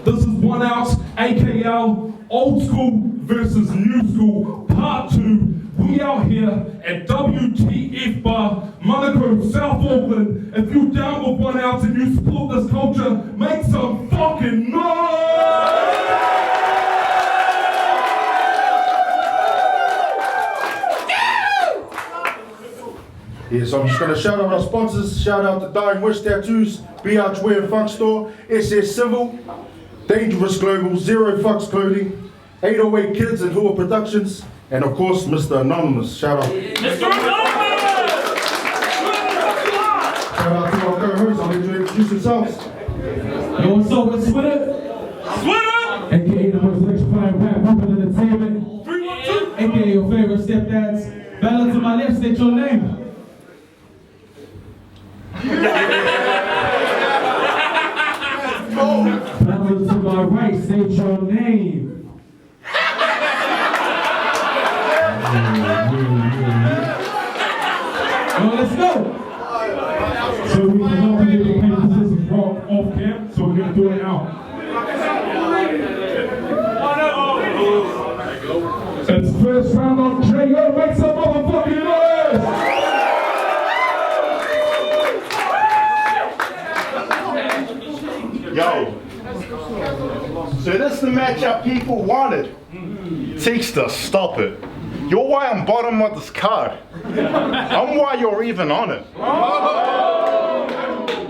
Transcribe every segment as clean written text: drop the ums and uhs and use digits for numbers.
This is 1 ounce AKL old school versus new school part 2. We out here at WTF Bar, Monaco, South Auckland. If you down with 1 ounce and you support this culture, make some fucking noise! Yes, I'm just going to shout out our sponsors. Shout out to Dying Wish Tattoos, BH Wear and Funk Store, SS Civil, Dangerous Global, Zero Fucks Clothing, 808 Kids and Hua Productions, and of course, Mr. Anonymous. Shout out. Mr. Anonymous! Shout out to our co-hosts. I'll let you introduce yourselves. Yo, what's up with Switter? AKA the most electrifying rap group in entertainment. 312! AKA your favorite stepdads. Battle to my left, state your name. Battle to my right, state your name. Well, let's go. So we can help you get the positions off camp, so we're gonna do it now. It's first round on JYO, make some motherfucking noise! Yo, so this is the matchup people wanted. Teaksta, stop it. You're why I'm bottom of this card. I'm why you're even on it.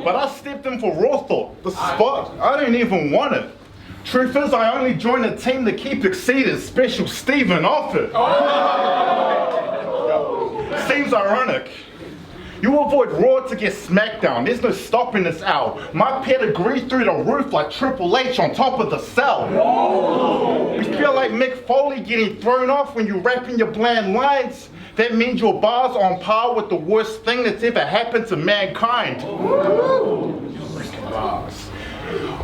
But I stepped in for raw thought. The spot, I don't even want it. Truth is, I only joined a team to keep exceeded special Steven off it. Seems ironic. You avoid Raw to get SmackDown. There's no stopping this out. My pedigree through the roof like Triple H on top of the cell. We feel like Mick Foley getting thrown off when you rapping your bland lines. That means your bars are on par with the worst thing that's ever happened to mankind.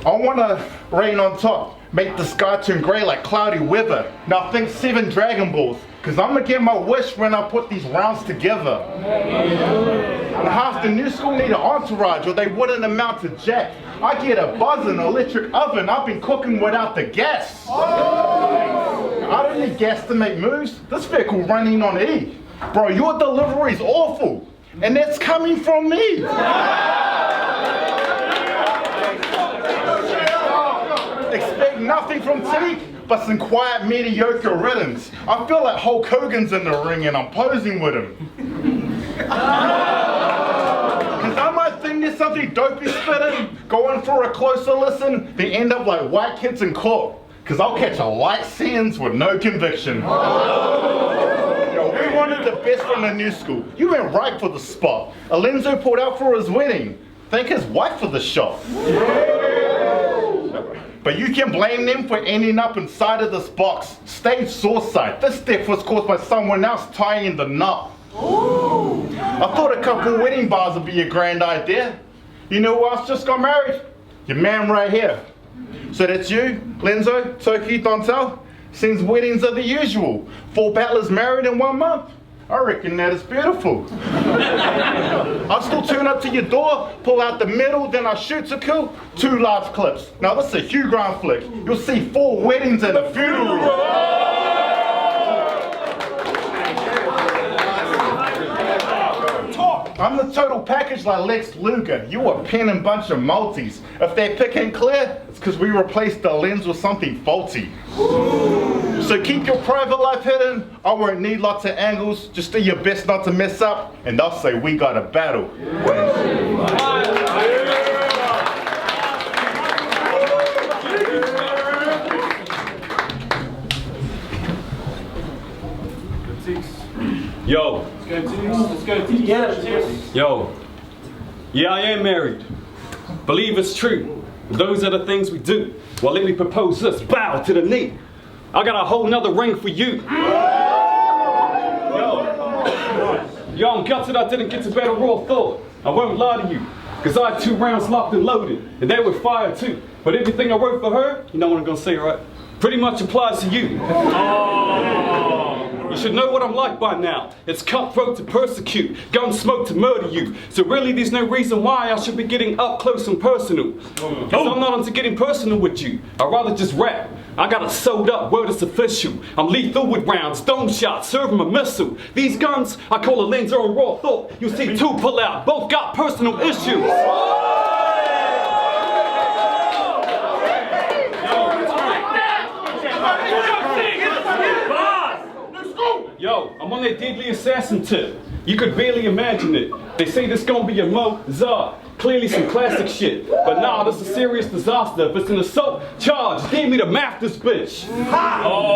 I wanna rain on top, make the sky turn grey like cloudy weather. Now think 7 Dragon Balls, cause I'm gonna get my wish when I put these rounds together. And half the new school need an entourage or they wouldn't amount to jack. I get a buzz in an electric oven, I've been cooking without the gas. I don't need gas to make moves, this vehicle running on E. Bro, your delivery's awful, and that's coming from me. Expect nothing from T, but some quiet, mediocre rhythms. I feel like Hulk Hogan's in the ring and I'm posing with him. Cause I might think there's something dopey spitting, going for a closer listen, they end up like white kids in court. Cause I'll catch a light sentence with no conviction. Yo, we wanted the best from the new school. You went right for the spot. Alenzo pulled out for his wedding. Thank his wife for the shot. But you can blame them for ending up inside of this box. Stage suicide. This death was caused by someone else tying the knot. I thought a couple wedding bars would be a grand idea. You know who else just got married? Your man right here. So that's you, Lenzo, Toki, Dontel. Seems weddings are the usual. 4 battlers married in 1 month. I reckon that is beautiful. I'll still turn up to your door, pull out the middle, then I shoot to kill 2 large clips. Now this is a Hugh Grant flick. You'll see 4 weddings and a funeral. I'm the total package like Lex Luger. You a pen and bunch of multis. If that pick ain't clear, it's because we replaced the lens with something faulty. So keep your private life hidden. I won't need lots of angles. Just do your best not to mess up, and I'll say we got a battle. Yo. Let's go, Teaks. Yo. Yeah, I am married. Believe it's true. Those are the things we do. Well, let me propose this. Bow to the knee. I got a whole nother ring for you. Yo, I'm gutted I didn't get to better raw thought. I won't lie to you, because I had 2 rounds locked and loaded, and they were fire too. But everything I wrote for her, you know what I'm gonna say, right? Pretty much applies to you. You should know what I'm like by now. It's cutthroat to persecute, gun smoke to murder you. So really there's no reason why I should be getting up close and personal. Because I'm not into getting personal with you. I'd rather just rap. I got it sewed up, word is official. I'm lethal with rounds, dome shots, serve 'em a missile. These guns, I call a laser on raw thought. You'll see 2 pull out, both got personal issues. Yo, I'm on that deadly assassin tip. You could barely imagine it. They say this gonna be a Mozart. Clearly some classic shit. But nah, this is a serious disaster. If it's an assault charge, give me the math this bitch.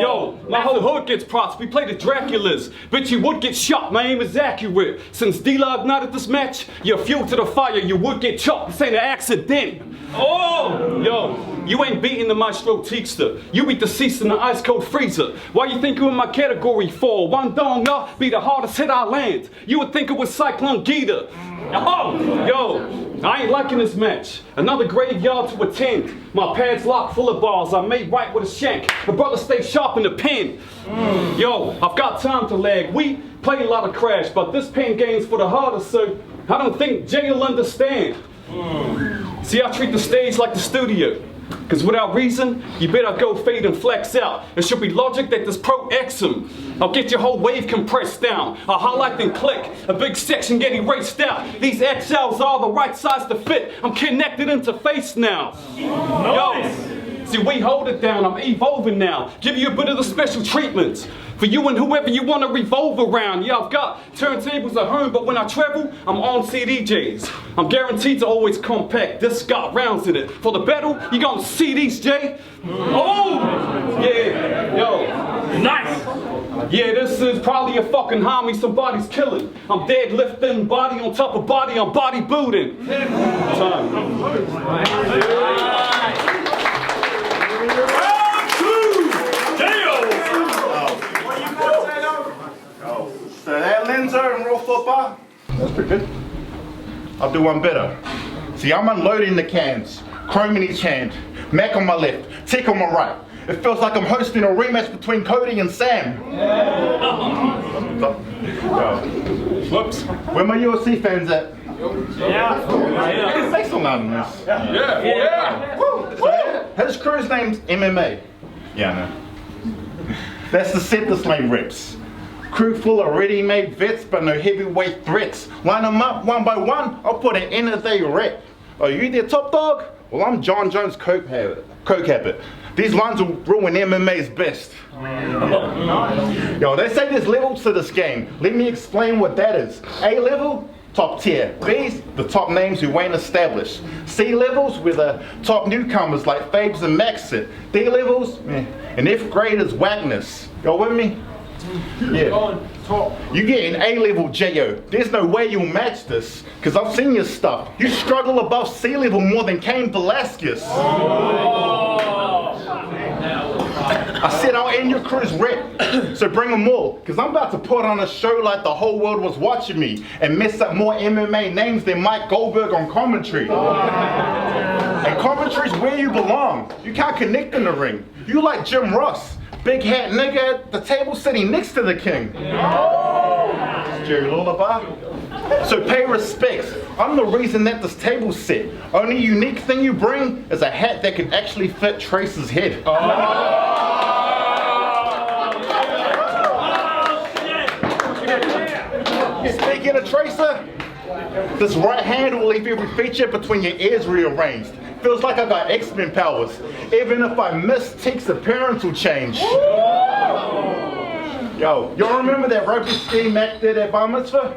Yo, my whole hood gets props. We play the Draculas. Bitch, you would get shot. My aim is accurate. Since D-Log ignited this match, you're fuel to the fire. You would get chopped. This ain't an accident. Oh! Yo, you ain't beating the Maestro Teaksta. You be deceased in the ice cold freezer. Why you think you in my category for? One dong up be the hardest hit I land. You would think it was Cyclone Gita. Oh, yo, I ain't liking this match. Another graveyard to attend. My pad's locked full of balls. I made right with a shank. The brother stay sharp in the pen. Yo, I've got time to lag. We play a lot of Crash, but this pen game's for the hardest, so I don't think Jay will understand. See, I treat the stage like the studio. Cause without reason, you better go fade and flex out. It should be logic that this pro X 'em. I'll get your whole wave compressed down. I'll highlight and click. A big section get erased out. These XLs are the right size to fit. I'm connected into face now. Nice. Yo, see, we hold it down. I'm evolving now. Give you a bit of the special treatments. For you and whoever you want to revolve around. Yeah, I've got turntables at home, but when I travel, I'm on CDJs. I'm guaranteed to always compact. This got rounds in it. For the battle, you gonna see these, Jay? Oh! Yeah, yo. Nice! Yeah, this is probably a fucking homie somebody's killing. I'm deadlifting, body on top of body, I'm bodybuilding. Time. So that Lenzo and raw thought bar, that's pretty good. I'll do one better. See, I'm unloading the cans. Chrome in each hand, Mac on my left, Tech on my right. It feels like I'm hosting a rematch between Cody and Sam. Whoops. Where my UFC fans at? Yeah. Say some loud in this. Yeah. So his crew's name's MMA. Yeah, I know. That's the set this lane reps. Crew full of ready-made vets, but no heavyweight threats. Line them up one by one, I'll put an end as they rep. Are you their top dog? Well, I'm John Jones' coke habit. These lines will ruin MMA's best. Yo, they say there's levels to this game. Let me explain what that is. A level, top tier. B's, the top names who ain't established. C levels, with the top newcomers like Fabes and Maxit. D levels, and F grade is whackness. Y'all with me? Yeah. You get an A-level JYO. There's no way you'll match this, because I've seen your stuff. You struggle above C level more than Cain Velasquez. I said I'll end your crew's rep, so bring them all, because I'm about to put on a show like the whole world was watching me and mess up more MMA names than Mike Goldberg on commentary. And commentary's where you belong. You can't connect in the ring. You like Jim Ross. Big hat nigga at the table sitting next to the king. Jerry Lullaby. So pay respects. I'm the reason that this table's set. Only unique thing you bring is a hat that can actually fit Trace's head. Speaking of Tracer, this right hand will leave every feature between your ears rearranged. Feels like I got X-Men powers. Even if I miss, Teek's appearance will change. Yo, y'all remember that ropey scheme Mac did at Bar Mitzvah?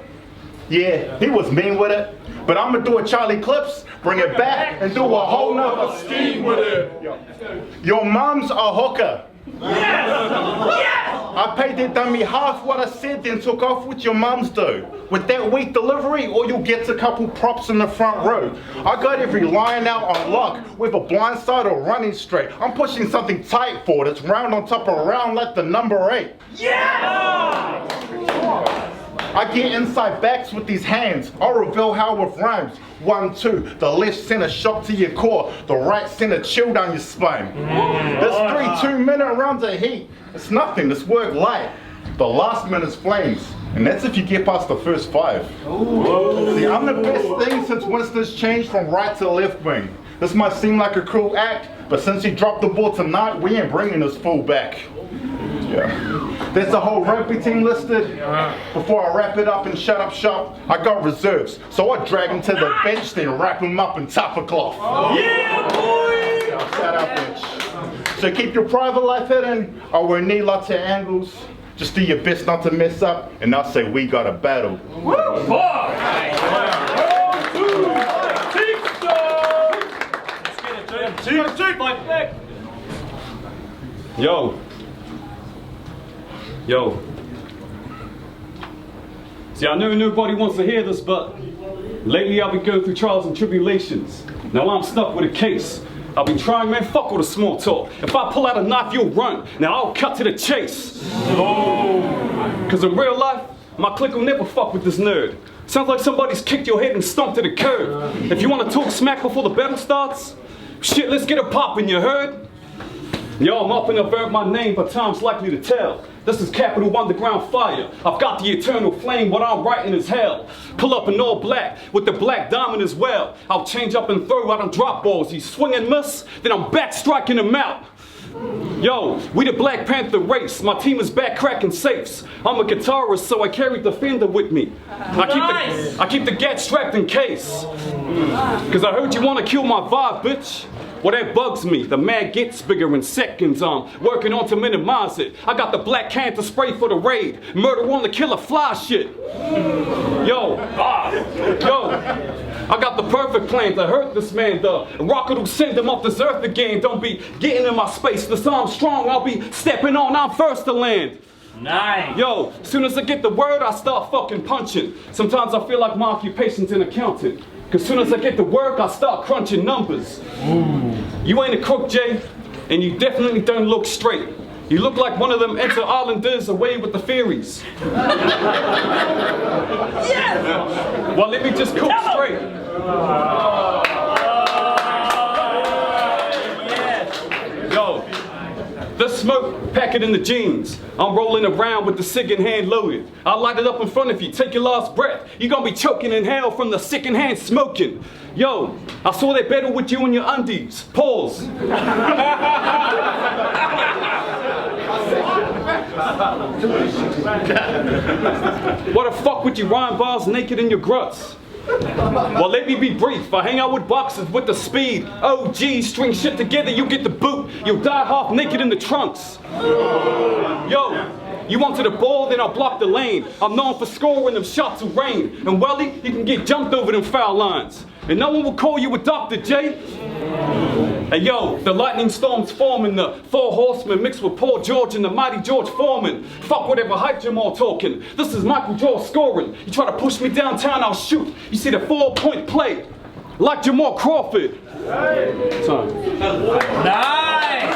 Yeah, he was mean with it. But I'm gonna do a Charlie Clips, bring it back, and do a whole nother scheme with it. Yo, your mom's a hooker. I paid that dummy half what I said, then took off with your mum's dough. With that weak delivery, all you'll get's a couple props in the front row. I got every line out on lock, with a blind side or running straight. I'm pushing something tight forward, it's round on top of round like the number 8. I get inside backs with these hands. I'll reveal how with rhymes. 1, 2, the left center shock to your core, the right center chill down your spine. This 3 2-minute rounds of heat. It's nothing, this work light. The last minute's flames, and that's if you get past the first 5. See, I'm the best thing since Winston's changed from right to left wing. This might seem like a cruel act, but since he dropped the ball tonight, we ain't bringing his full back. Yeah. There's the whole rugby team listed. Before I wrap it up and shut up shop, I got reserves. So I drag him to the bench, then wrap him up in tupper cloth. Yeah, boy! Shout out bench. So keep your private life hidden. I won't need lots of angles. Just do your best not to mess up, and I'll say we got a battle. Yo. See, I know nobody wants to hear this, but lately I've been going through trials and tribulations. Now I'm stuck with a case. I've been trying, man, fuck all the small talk. If I pull out a knife, you'll run. Now I'll cut to the chase. Cause in real life, my clique will never fuck with this nerd. Sounds like somebody's kicked your head and stomped to the curb. If you want to talk smack before the battle starts, shit, let's get a pop in, you heard? Yo, I'm up and avert my name, but time's likely to tell. This is Capital Underground Fire. I've got the eternal flame, what I'm writing is hell. Pull up in all black, with the black diamond as well. I'll change up and throw out on drop balls. You swing and miss, then I'm back striking them out. Yo, we the Black Panther race. My team is back cracking safes. I'm a guitarist, so I carried the Fender with me. I keep the gat strapped in case. Cause I heard you wanna kill my vibe, bitch. Well, that bugs me. The mag gets bigger in seconds. I'm working on to minimize it. I got the Black Panther spray for the raid. Murder on the killer fly shit. Yo, I got the perfect plan to hurt this man. The rocket will send him off this earth again. Don't be getting in my space. This I'm strong, I'll be stepping on. I'm first to land. Nice. Yo, soon as I get the word, I start fucking punching. Sometimes I feel like my occupation's an accountant. Cause soon as I get to work, I start crunching numbers. You ain't a crook, Jay, and you definitely don't look straight. You look like one of them inter-islanders away with the ferries. Yes! Well, let me just cook straight. Yo, the smoke, pack it in the jeans. I'm rolling around with the cig in hand loaded. I'll light it up in front of you, take your last breath. You're gonna be choking in hell from the sick in hand smoking. Yo, I saw that battle with you in your undies. Pause. What the fuck with you rhyme bars naked in your gruts? Well, let me be brief. I hang out with boxers with the speed. Oh, geez, string shit together, you get the boot. You'll die half naked in the trunks. Yo, you wanted the ball, then I'll block the lane. I'm known for scoring them shots of rain. And Welly, you can get jumped over them foul lines. And no one will call you a Dr. J. Hey yo, the lightning storm's forming, the 4 horsemen mixed with Paul George and the mighty George Foreman. Fuck whatever hype you're all talking. This is Michael Jordan scoring. You try to push me downtown, I'll shoot. You see the 4-point play, like Jamal Crawford. Time. Nice!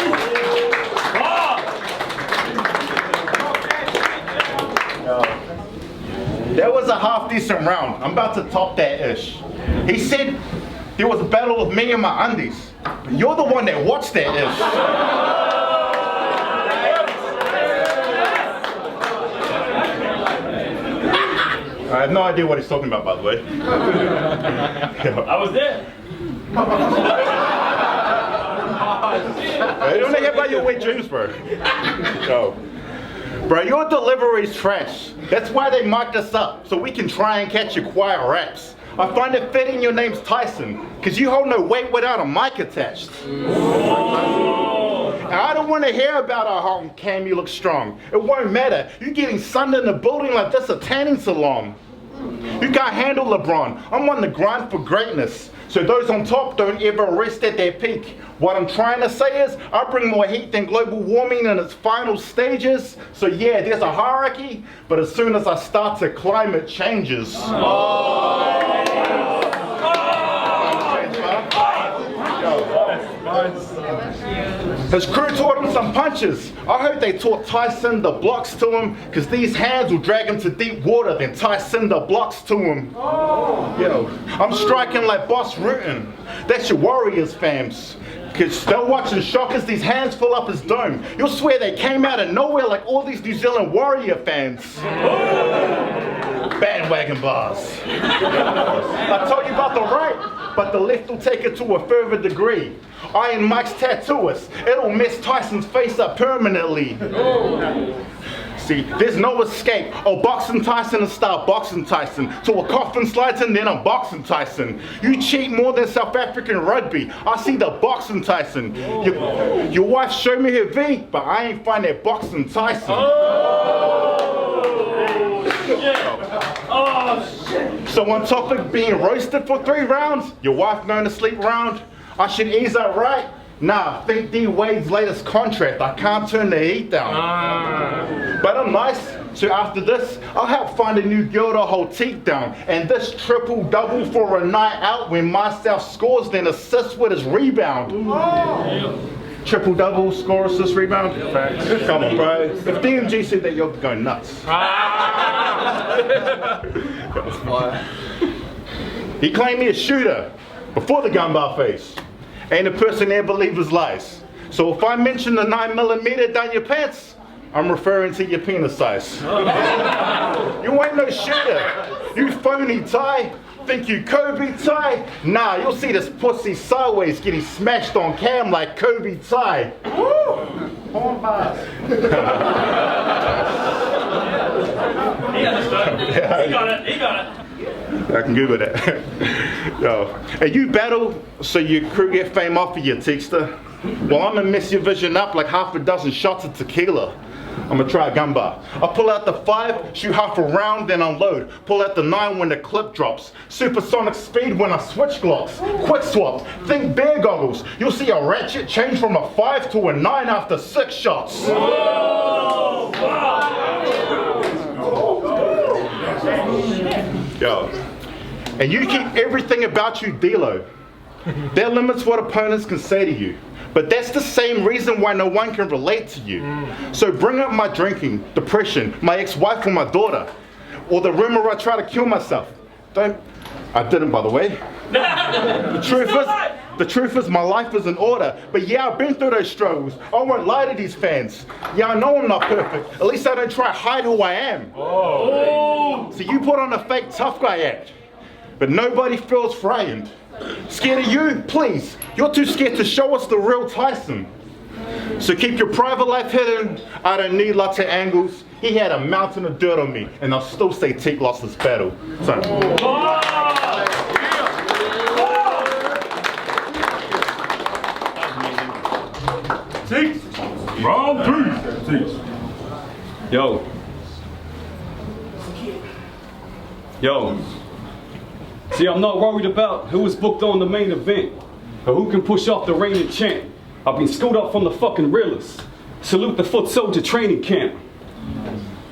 That was a half decent round. I'm about to top that ish. He said there was a battle of me and my undies. You're the one that watched that ish. I have no idea what he's talking about, by the way. I was there. I don't hear about your wet dreams, bro. Yo. Bro, your delivery's trash. That's why they marked us up, so we can try and catch your choir raps. I find it fitting your name's Tyson, cause you hold no weight without a mic attached. I don't want to hear about how on cam you look strong. It won't matter. You're getting sunned in the building like this a tanning salon. You can't handle LeBron. I'm on the grind for greatness. So those on top don't ever rest at their peak. What I'm trying to say is, I bring more heat than global warming in its final stages. So yeah, there's a hierarchy, but as soon as I start to climb, it changes. His crew taught him some punches. I heard they taught Tyson the blocks to him, because these hands will drag him to deep water, then Tyson the blocks to him. Yo, I'm striking like Boss Rutan. That's your Warriors fams. Because they'll watch in shock as these hands fill up his dome. You'll swear they came out of nowhere like all these New Zealand Warrior fans. Bandwagon bars. I told you about the right, but the left will take it to a further degree. Iron Mike's tattooist, it'll mess Tyson's face up permanently. See, there's no escape. Oh, boxing Tyson and start boxing Tyson. So a coffin slides in, then I'm boxing Tyson. You cheat more than South African rugby. I see the boxing Tyson. Your wife showed me her V, but I ain't find that boxing Tyson. So on top of being roasted for 3 rounds, your wife known to sleep round, I should ease up, right? Nah, think D Wade's latest contract. I can't turn the heat down. But I'm nice, so after this, I'll help find a new girl to hold teeth down. And this triple-double for a night out when myself scores, then assists with his rebound. Triple-double, score, assist, rebound? Come on, bro. If DMG said that, you're going nuts. He claimed me a shooter before the gun bar phase. Ain't a person there believe his lies. So if I mention the 9mm down your pants, I'm referring to your penis size. You ain't no shooter. You phony Ty. Think you Kobe Ty? Nah, you'll see this pussy sideways getting smashed on cam like Kobe Ty. Porn bars. He understood. He got it. He got it. I can Google that. Yo. And you battle so your crew get fame off of your texter? Well, I'm gonna mess your vision up like half a dozen shots of tequila. I'm gonna try a gun bar. I'll pull out the 5, shoot half a round, then unload. Pull out the 9 when the clip drops. Supersonic speed when I switch glocks. Quick swap, think bear goggles. You'll see a ratchet change from a 5 to a 9 after 6 shots. Whoa! Wow! Yo. And you keep everything about you D-Lo. That limits what opponents can say to you. But that's the same reason why no one can relate to you. So bring up my drinking, depression, my ex-wife or my daughter. Or the rumor I try to kill myself. I didn't, by the way. The truth is my life is in order. But yeah, I've been through those struggles. I won't lie to these fans. Yeah, I know I'm not perfect. At least I don't try to hide who I am. Oh. So you put on a fake tough guy act. But nobody feels frightened. Scared of you? Please. You're too scared to show us the real Tyson. So keep your private life hidden. I don't need lots of angles. He had a mountain of dirt on me, and I'll still say Teak lost this battle. So. Teak, round 3. Teak. Yo. See, I'm not worried about who was booked on the main event, or who can push off the reigning champ. I've been schooled up from the fucking realest. Salute the foot soldier training camp.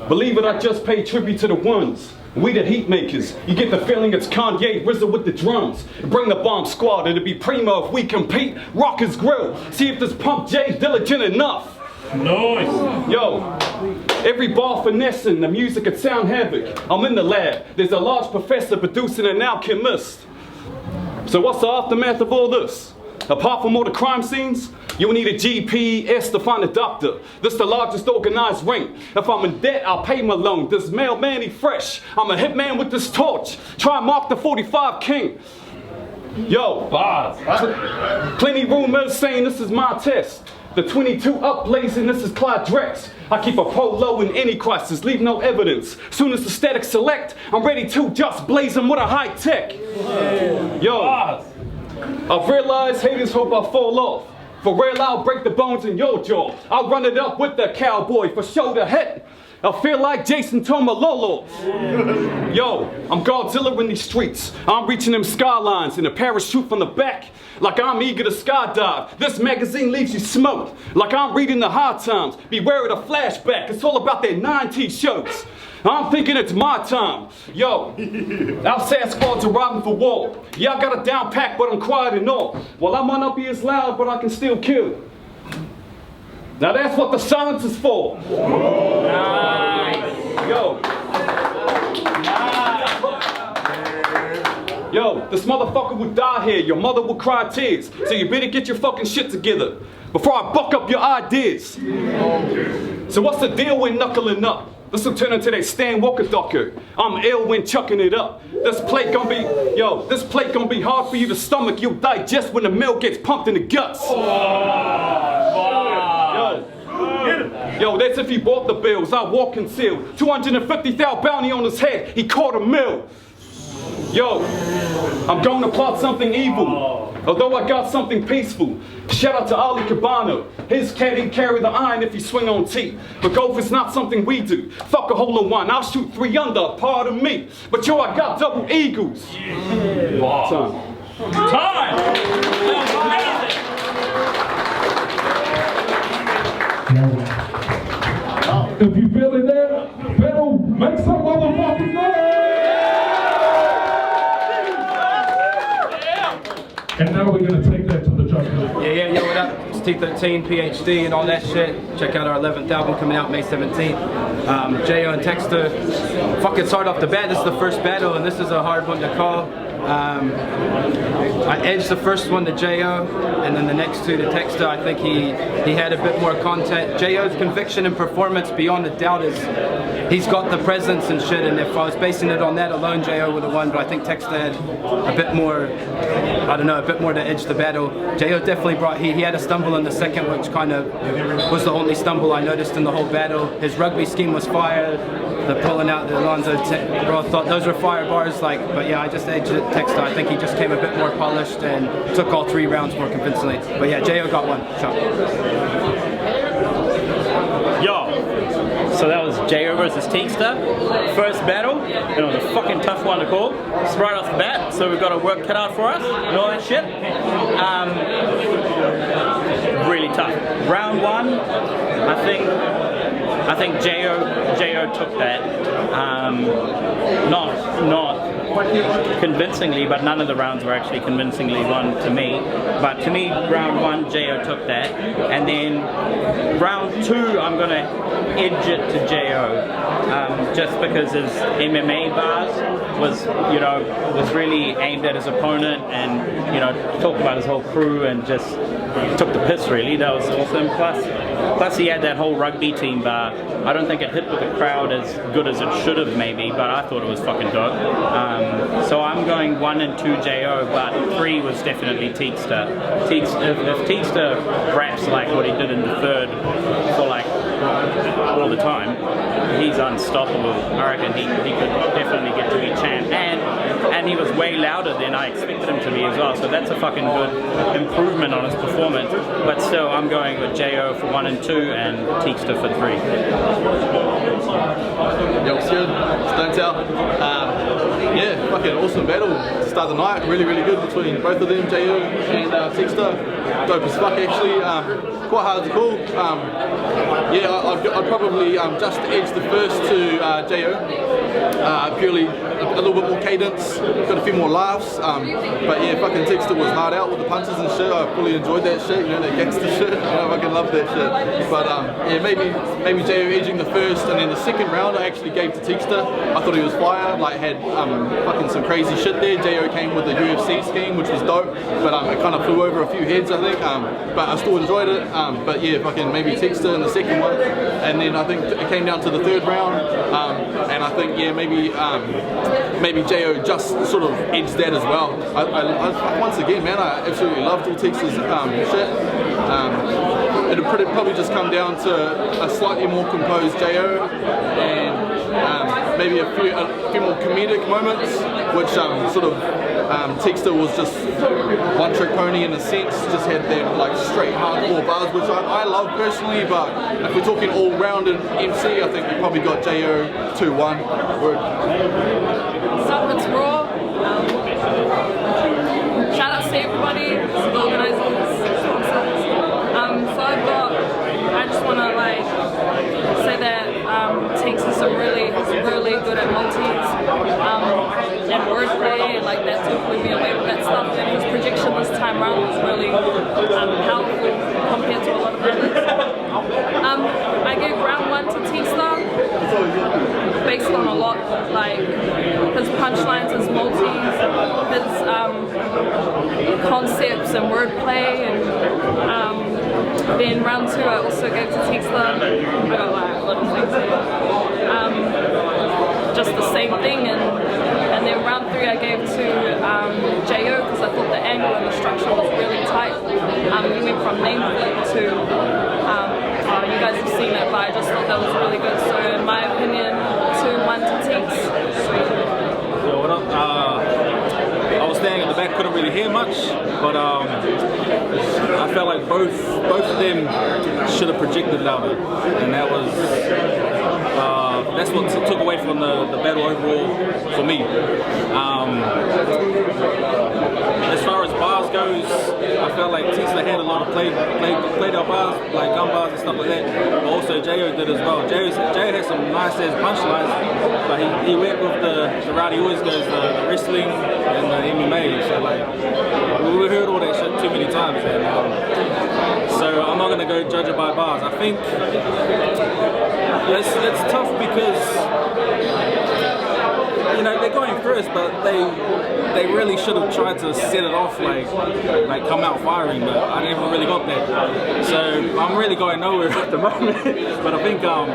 Believe it, I just paid tribute to the ones. We the heat makers. You get the feeling it's Kanye RZA with the drums. Bring the bomb squad, it'll be primo if we compete. Rock his grill. See if this pump J's diligent enough. Nice. Yo, every ball finessing, the music could sound havoc. I'm in the lab. There's a large professor producing an alchemist. So what's the aftermath of all this? Apart from all the crime scenes, you'll need a GPS to find a doctor. This the largest organized ring. If I'm in debt, I'll pay my loan. This mailman, he fresh. I'm a hitman with this torch. Try and mark the 45 king. Yo, plenty rumors saying this is my test. The 22 up blazing, this is Clyde Drex. I keep a polo in any crisis, leave no evidence. Soon as the static select, I'm ready to just blaze them with a high tech. Yo, I've realized haters hope I fall off. For real, I'll break the bones in your jaw. I'll run it up with the cowboy for shoulder head. I feel like Jason Tomalolo. Yo, I'm Godzilla in these streets. I'm reaching them skylines in a parachute from the back. Like I'm eager to skydive. This magazine leaves you smoked. Like I'm reading the High Times. Beware of the flashback. It's all about their 90s shows. I'm thinking it's my time. Yo, outside squads are riding for war. Yeah, I got a down pack, but I'm quiet and all. Well, I might not be as loud, but I can still kill. Now that's what the silence is for. Nice. Yo, this motherfucker would die here. Your mother would cry tears. So you better get your fucking shit together before I buck up your ideas. So what's the deal when knuckling up? This will turn into that Stan Walker docu. I'm ill when chucking it up. This plate gonna be hard for you to stomach. You'll digest when the milk gets pumped in the guts. Yo, that's if he bought the bills. I walk concealed. 250,000 bounty on his head. He caught a mill. Yo, I'm going to plot something evil, although I got something peaceful. Shout out to Ali Cabano. His caddy carry the iron if you swing on T. But golf is not something we do. Fuck a hole in one, I'll shoot 3 under, pardon me. But yo, I got double eagles. Time. If you feeling that, better make some motherfucking noise! And now we're gonna take that to the judges. Yeah, yo, what up? It's T13, PhD, and all that shit. Check out our 11th album coming out May 17th. JYO and Texta. Fucking start off the bat. This is the first battle, and this is a hard one to call. I edged the first one to JYO, and then the next two to Texta. I think he had a bit more content. JYO's conviction and performance, beyond a doubt, is he's got the presence and shit. And if I was basing it on that alone, JYO would have won. But I think Texta had a bit more, I don't know, a bit more to edge the battle. JYO definitely brought. He had a stumble in the second, which kind of was the only stumble I noticed in the whole battle. His rugby scheme was fire. The pulling out the Alonzo Roth, thought those were fire bars. But yeah, I just edged it. Texta, I think he just came a bit more polished and took all 3 rounds more convincingly. But yeah, JYO got one shot. Yo, so that was JYO versus Teaksta. First battle, and it was a fucking tough one to call. It's right off the bat, so we've got our work cut out for us and all that shit. Really tough. Round 1, I think JYO took that. Not convincingly, but none of the rounds were actually convincingly won to me. But to me, round 1, JYO took that. And then round 2, I'm gonna edge it to JYO. Just because his MMA bars was really aimed at his opponent, and talked about his whole crew and just took the piss really. That was awesome. Plus he had that whole rugby team bar. I don't think it hit with the crowd as good as it should have maybe, but I thought it was fucking dope. So I'm going 1 and 2 JYO, but 3 was definitely Teaksta. If Teaksta raps like what he did in the third for like all the time, he's unstoppable. I reckon he could definitely get to be champ, and he was way louder than I expected him to be as well, so that's a fucking good improvement on his performance. But still, I'm going with JYO for 1 and 2 and Teaksta for 3. Yo, what's good? It's Don't Tell. Yeah, fucking awesome battle to start the night. Really, really good between both of them, JYO and Teaksta. Dope as fuck actually. Quite hard to call. Yeah, I'd probably just edge the first to JYO. Purely a little bit more cadence, got a few more laughs. But yeah, fucking Teaksta was hard out with the punches and shit. I fully enjoyed that shit, that gangster shit. I fucking love that shit. But yeah, maybe JYO edging the first, and then the second round I actually gave to Teaksta. I thought he was fire, like had fucking some crazy shit there. JYO came with the UFC scheme, which was dope, but it kind of flew over a few heads, I think. But I still enjoyed it. But yeah, fucking maybe Teaksta in the second one, and then I think it came down to the third round, and I think yeah, maybe JYO just sort of edged that as well. I once again, man, I absolutely loved all Teaksta's shit. It'd probably just come down to a slightly more composed JYO, and maybe a few more comedic moments, which sort of Texta was just one trick pony in a sense, just had them like straight hardcore bars, which I love personally, but if we're talking all round in MC, I think we probably got JO 2-1. Sup, it's Raw. Shout out to everybody, the organisers, sponsors. I just want to like say that Texas are really good at multis and wordplay, and like that took me away with that stuff. And his projection this time around was really powerful compared to a lot of others. I gave round 1 to Texta based on a lot, like his punchlines, his multis, his concepts and wordplay, and then round 2 I also gave to Texta. I got like a lot of things here. Just the same thing, and then round 3 I gave to JO because I thought the angle and the structure was really tight. He went from name flip to you guys have seen it, but I just thought that was really good. So in my opinion, 2-1 to Tex. So what up? I was standing at the back, couldn't really hear much, but I felt like both of them should have projected louder, and that's what took away from the battle overall for me. As far as bars goes, I felt like Texta had a lot of played out bars, like gun bars and stuff like that, but also JO did as well. JO has some nice ass punchlines, but he went with the route he always goes, the wrestling and the MMA, so like, we heard all that shit too many times, and so I'm not going to go judge it by bars. I think it's tough because, you know, they're going first, but they really should have tried to set it off like come out firing, but I never really got that. So I'm really going nowhere at the moment. But I think I'm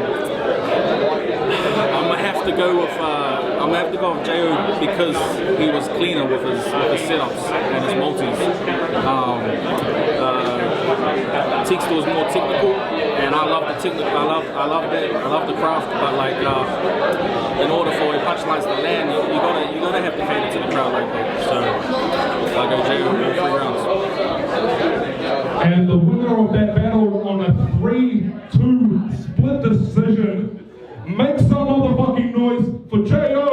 gonna have to go with JO because he was cleaner with his setups and his multis. Texta was more technical, and I love the technical. I love that. I love the craft, but like in order for a punchlines to land, you gotta have to cater to the crowd like that. So I go JO all 3 rounds. And the winner of that battle on a 3-2 split decision, make some motherfucking noise for JO.